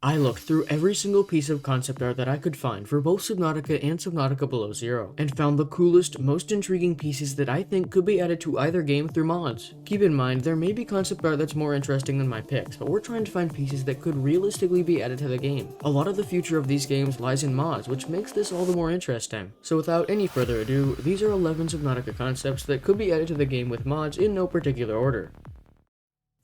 I looked through every single piece of concept art that I could find for both Subnautica and Subnautica Below Zero, and found the coolest, most intriguing pieces that I think could be added to either game through mods. Keep in mind, there may be concept art that's more interesting than my picks, but we're trying to find pieces that could realistically be added to the game. A lot of the future of these games lies in mods, which makes this all the more interesting. So without any further ado, these are 11 Subnautica concepts that could be added to the game with mods in no particular order.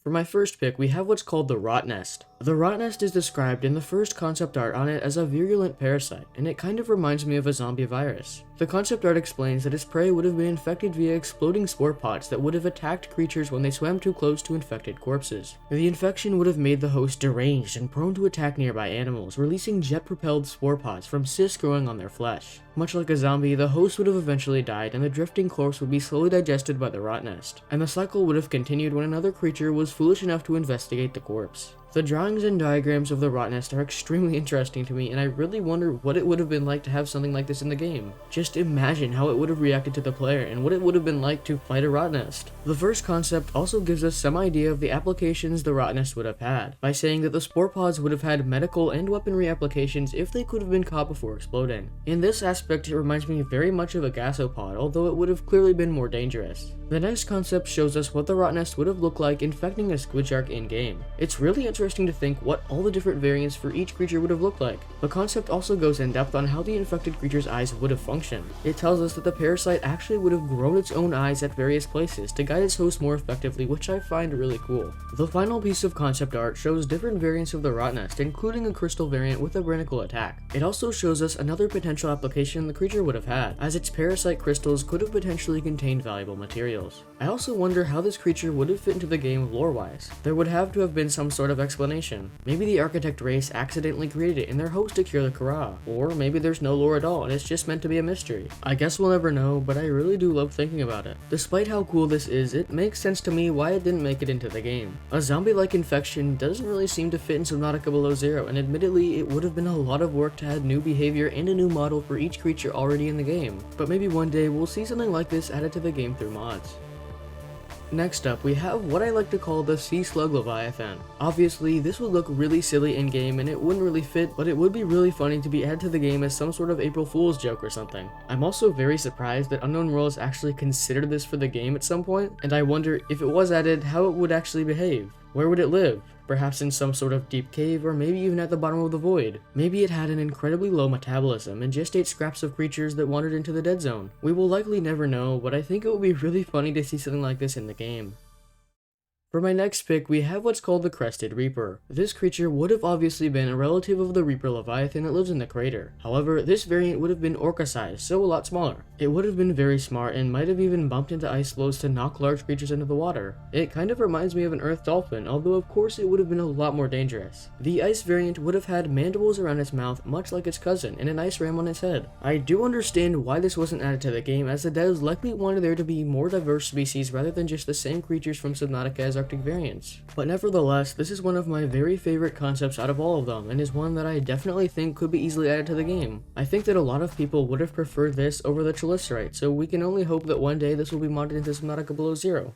For my first pick, we have what's called the Rot Nest. The Rot Nest is described in the first concept art on it as a virulent parasite, and it kind of reminds me of a zombie virus. The concept art explains that its prey would have been infected via exploding spore pods that would have attacked creatures when they swam too close to infected corpses. The infection would have made the host deranged and prone to attack nearby animals, releasing jet-propelled spore pods from cysts growing on their flesh. Much like a zombie, the host would have eventually died, and the drifting corpse would be slowly digested by the Rot Nest, and the cycle would have continued when another creature was foolish enough to investigate the corpse. The drawings and diagrams of the Rot Nest are extremely interesting to me, and I really wonder what it would have been like to have something like this in the game. Just imagine how it would have reacted to the player, and what it would have been like to fight a Rot Nest. The first concept also gives us some idea of the applications the Rot Nest would have had, by saying that the spore pods would have had medical and weaponry applications if they could have been caught before exploding. In this aspect, it reminds me very much of a gasopod, although it would have clearly been more dangerous. The next concept shows us what the Rot Nest would have looked like infecting a squid shark in-game. It's really interesting to think what all the different variants for each creature would have looked like. The concept also goes in depth on how the infected creature's eyes would have functioned. It tells us that the parasite actually would have grown its own eyes at various places to guide its host more effectively, which I find really cool. The final piece of concept art shows different variants of the Rot Nest, including a crystal variant with a barnacle attack. It also shows us another potential application the creature would have had, as its parasite crystals could have potentially contained valuable materials. I also wonder how this creature would have fit into the game lore-wise. There would have to have been some sort of explanation. Maybe the architect race accidentally created it in their hopes to cure the Kara, or maybe there's no lore at all and it's just meant to be a mystery. I guess we'll never know, but I really do love thinking about it. Despite how cool this is, it makes sense to me why it didn't make it into the game. A zombie-like infection doesn't really seem to fit in Subnautica Below Zero, and admittedly it would have been a lot of work to add new behavior and a new model for each creature already in the game, but maybe one day we'll see something like this added to the game through mods. Next up, we have what I like to call the Sea Slug Leviathan. Obviously, this would look really silly in-game and it wouldn't really fit, but it would be really funny to be added to the game as some sort of April Fool's joke or something. I'm also very surprised that Unknown Worlds actually considered this for the game at some point, and I wonder if it was added, how it would actually behave. Where would it live? Perhaps in some sort of deep cave, or maybe even at the bottom of the void. Maybe it had an incredibly low metabolism and just ate scraps of creatures that wandered into the dead zone. We will likely never know, but I think it would be really funny to see something like this in the game. For my next pick, we have what's called the Crested Reaper. This creature would have obviously been a relative of the Reaper Leviathan that lives in the crater. However, this variant would have been orca sized, so a lot smaller. It would have been very smart and might have even bumped into ice floes to knock large creatures into the water. It kind of reminds me of an earth dolphin, although of course it would have been a lot more dangerous. The ice variant would have had mandibles around its mouth much like its cousin, and an ice ram on its head. I do understand why this wasn't added to the game, as the devs likely wanted there to be more diverse species rather than just the same creatures from Subnautica as Arctic variants. But nevertheless, this is one of my very favorite concepts out of all of them, and is one that I definitely think could be easily added to the game. I think that a lot of people would have preferred this over the Chylinski, so we can only hope that one day this will be modded into Subnautica Below Zero.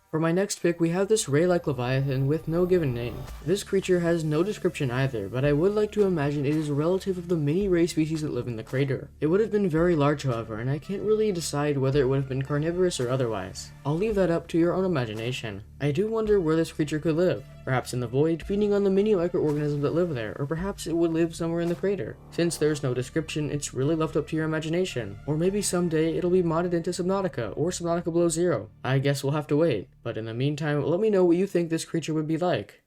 For my next pick, we have this ray-like leviathan with no given name. This creature has no description either, but I would like to imagine it is a relative of the many ray species that live in the crater. It would have been very large, however, and I can't really decide whether it would have been carnivorous or otherwise. I'll leave that up to your own imagination. I do wonder where this creature could live. Perhaps in the void, feeding on the many microorganisms that live there, or perhaps it would live somewhere in the crater. Since there's no description, it's really left up to your imagination. Or maybe someday it'll be modded into Subnautica, or Subnautica Below Zero. I guess we'll have to wait. But in the meantime, let me know what you think this creature would be like.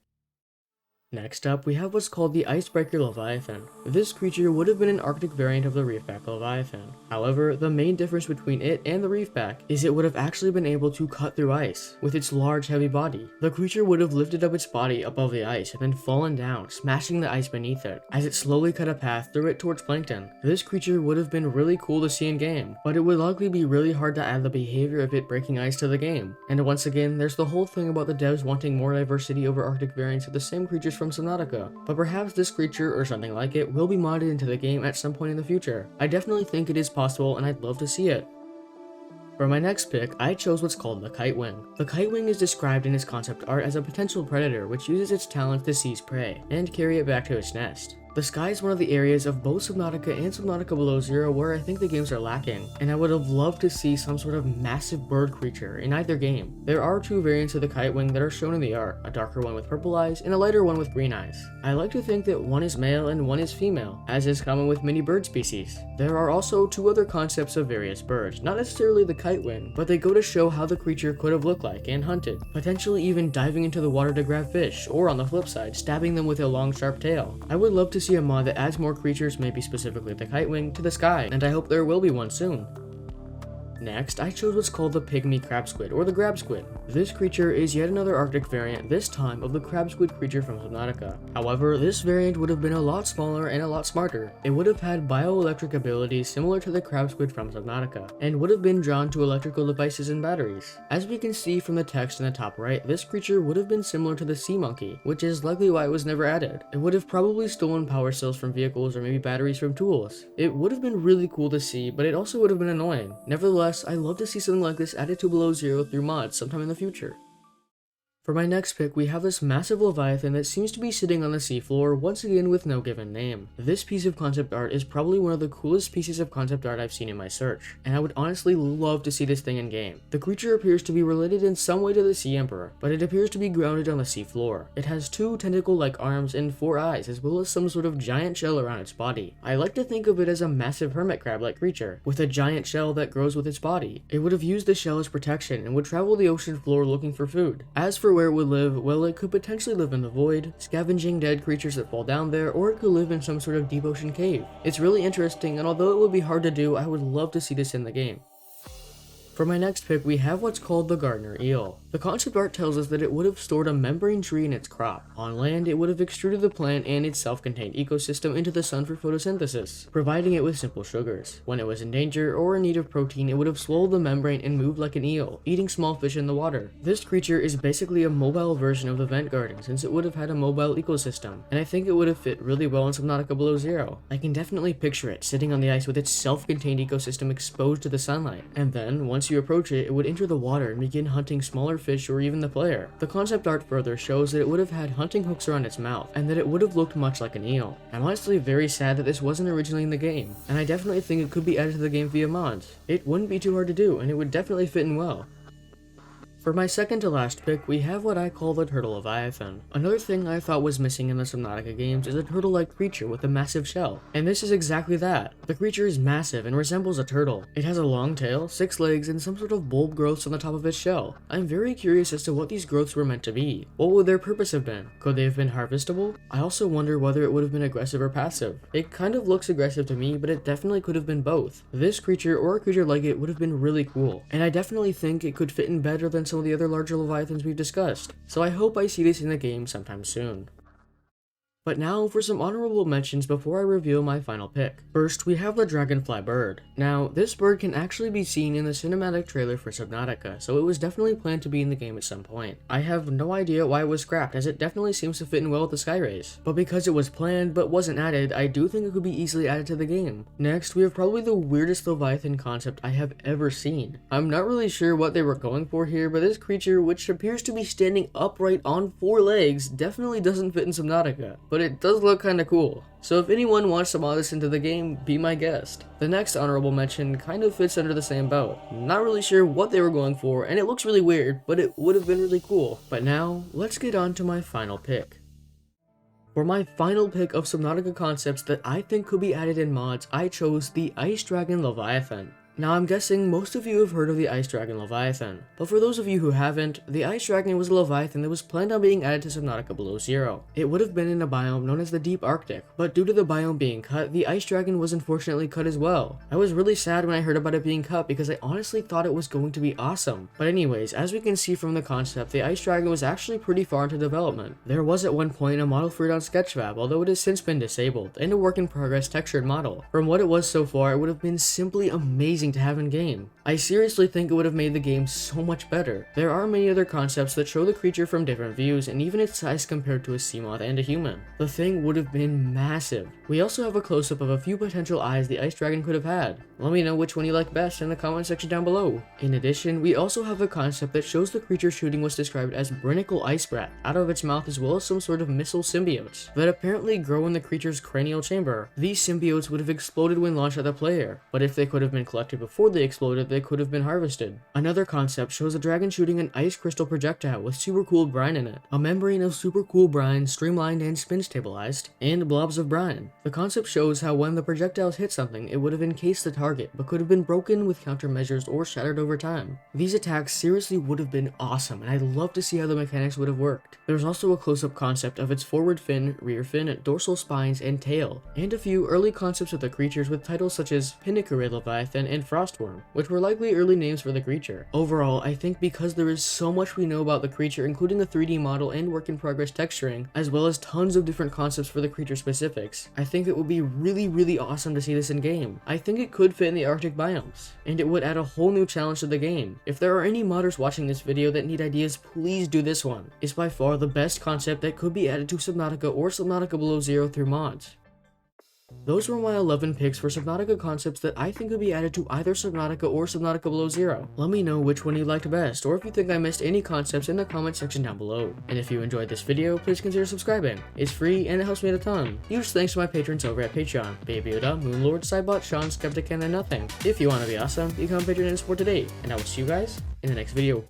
Next up, we have what's called the Icebreaker Leviathan. This creature would have been an Arctic variant of the Reefback Leviathan. However, the main difference between it and the Reefback is it would have actually been able to cut through ice with its large, heavy body. The creature would have lifted up its body above the ice and then fallen down, smashing the ice beneath it, as it slowly cut a path through it towards plankton. This creature would have been really cool to see in game, but it would likely be really hard to add the behavior of it breaking ice to the game. And once again, there's the whole thing about the devs wanting more diversity over Arctic variants of the same creatures from Subnautica, but perhaps this creature or something like it will be modded into the game at some point in the future. I definitely think it is possible and I'd love to see it. For my next pick, I chose what's called the Kite Wing. The Kite Wing is described in its concept art as a potential predator which uses its talents to seize prey and carry it back to its nest. The sky is one of the areas of both Subnautica and Subnautica Below Zero where I think the games are lacking, and I would have loved to see some sort of massive bird creature in either game. There are two variants of the Kite Wing that are shown in the art, a darker one with purple eyes and a lighter one with green eyes. I like to think that one is male and one is female, as is common with many bird species. There are also two other concepts of various birds, not necessarily the Kite Wing, but they go to show how the creature could have looked like and hunted, potentially even diving into the water to grab fish, or on the flip side, stabbing them with a long sharp tail. I would love to see a mod that adds more creatures, maybe specifically the Kite Wing, to the sky, and I hope there will be one soon. Next, I chose what's called the Pygmy Crab Squid, or the Grab Squid. This creature is yet another Arctic variant, this time of the Crab Squid creature from Subnautica. However, this variant would have been a lot smaller and a lot smarter. It would have had bioelectric abilities similar to the Crab Squid from Subnautica, and would have been drawn to electrical devices and batteries. As we can see from the text in the top right, this creature would have been similar to the sea monkey, which is likely why it was never added. It would have probably stolen power cells from vehicles or maybe batteries from tools. It would have been really cool to see, but it also would have been annoying. Nevertheless, I'd love to see something like this added to Below Zero through mods sometime in the future. For my next pick, we have this massive leviathan that seems to be sitting on the seafloor, once again with no given name. This piece of concept art is probably one of the coolest pieces of concept art I've seen in my search, and I would honestly love to see this thing in game. The creature appears to be related in some way to the Sea Emperor, but it appears to be grounded on the seafloor. It has two tentacle-like arms and 4 eyes, as well as some sort of giant shell around its body. I like to think of it as a massive hermit crab-like creature, with a giant shell that grows with its body. It would have used the shell as protection and would travel the ocean floor looking for food. As for where it would live, well, it could potentially live in the void, scavenging dead creatures that fall down there, or it could live in some sort of deep ocean cave. It's really interesting, and although it would be hard to do, I would love to see this in the game. For my next pick, we have what's called the gardener eel. The concept art tells us that it would have stored a membrane tree in its crop. On land, it would have extruded the plant and its self-contained ecosystem into the sun for photosynthesis, providing it with simple sugars. When it was in danger or in need of protein, it would have swallowed the membrane and moved like an eel, eating small fish in the water. This creature is basically a mobile version of the vent garden, since it would have had a mobile ecosystem, and I think it would have fit really well in Subnautica Below Zero. I can definitely picture it sitting on the ice with its self-contained ecosystem exposed to the sunlight, and then, once you approach it, it would enter the water and begin hunting smaller fish or even the player. The concept art further shows that it would have had hunting hooks around its mouth, and that it would have looked much like an eel. I'm honestly very sad that this wasn't originally in the game, and I definitely think it could be added to the game via mods. It wouldn't be too hard to do, and it would definitely fit in well. For my second to last pick, we have what I call the Turtle Leviathan. Another thing I thought was missing in the Subnautica games is a turtle-like creature with a massive shell, and this is exactly that. The creature is massive and resembles a turtle. It has a long tail, 6 legs, and some sort of bulb growths on the top of its shell. I'm very curious as to what these growths were meant to be. What would their purpose have been? Could they have been harvestable? I also wonder whether it would have been aggressive or passive. It kind of looks aggressive to me, but it definitely could have been both. This creature or a creature like it would have been really cool, and I definitely think it could fit in better than some of the other larger leviathans we've discussed, so I hope I see this in the game sometime soon. But now for some honorable mentions before I reveal my final pick. First, we have the dragonfly bird. Now, this bird can actually be seen in the cinematic trailer for Subnautica, so it was definitely planned to be in the game at some point. I have no idea why it was scrapped, as it definitely seems to fit in well with the sky rays. But because it was planned but wasn't added, I do think it could be easily added to the game. Next, we have probably the weirdest leviathan concept I have ever seen. I'm not really sure what they were going for here, but this creature, which appears to be standing upright on 4 legs, definitely doesn't fit in Subnautica. But it does look kinda cool. So if anyone wants to mod this into the game, be my guest. The next honorable mention kind of fits under the same boat. Not really sure what they were going for, and it looks really weird, but it would have been really cool. But now, let's get on to my final pick. For my final pick of Subnautica concepts that I think could be added in mods, I chose the Ice Dragon Leviathan. Now I'm guessing most of you have heard of the Ice Dragon Leviathan, but for those of you who haven't, the Ice Dragon was a Leviathan that was planned on being added to Subnautica Below Zero. It would have been in a biome known as the Deep Arctic, but due to the biome being cut, the Ice Dragon was unfortunately cut as well. I was really sad when I heard about it being cut because I honestly thought it was going to be awesome. But anyways, as we can see from the concept, the Ice Dragon was actually pretty far into development. There was at one point a model for it on Sketchfab, although it has since been disabled, and a work in progress textured model. From what it was so far, it would have been simply amazing amazing to have in game. I seriously think it would have made the game so much better. There are many other concepts that show the creature from different views and even its size compared to a sea moth and a human. The thing would have been massive. We also have a close-up of a few potential eyes the ice dragon could have had. Let me know which one you like best in the comment section down below. In addition, we also have a concept that shows the creature shooting what's described as Brinicle ice breath out of its mouth, as well as some sort of missile symbiotes that apparently grow in the creature's cranial chamber. These symbiotes would have exploded when launched at the player, but if they could have been collected before they exploded, they could have been harvested. Another concept shows a dragon shooting an ice crystal projectile with super cool brine in it, a membrane of super cool brine streamlined and spin stabilized, and blobs of brine. The concept shows how when the projectiles hit something, it would have encased the target, but could have been broken with countermeasures or shattered over time. These attacks seriously would have been awesome, and I'd love to see how the mechanics would have worked. There's also a close-up concept of its forward fin, rear fin, dorsal spines, and tail, and a few early concepts of the creatures with titles such as Pinnacurid Leviathan and Frostworm, which were likely early names for the creature. Overall, I think because there is so much we know about the creature, including a 3D model and work-in-progress texturing, as well as tons of different concepts for the creature specifics, I think it would be really awesome to see this in game. I think it could fit in the Arctic biomes, and it would add a whole new challenge to the game. If there are any modders watching this video that need ideas, please do this one. It's by far the best concept that could be added to Subnautica or Subnautica Below Zero through mods. Those were my 11 picks for Subnautica concepts that I think could be added to either Subnautica or Subnautica Below Zero. Let me know which one you liked best, or if you think I missed any concepts in the comment section down below. And if you enjoyed this video, please consider subscribing. It's free and it helps me a ton. Huge thanks to my patrons over at Patreon: Baby Yoda, Moonlord, Cybot, Sean, Skeptic, and Nothing. If you want to be awesome, become a patron and support today, and I will see you guys in the next video.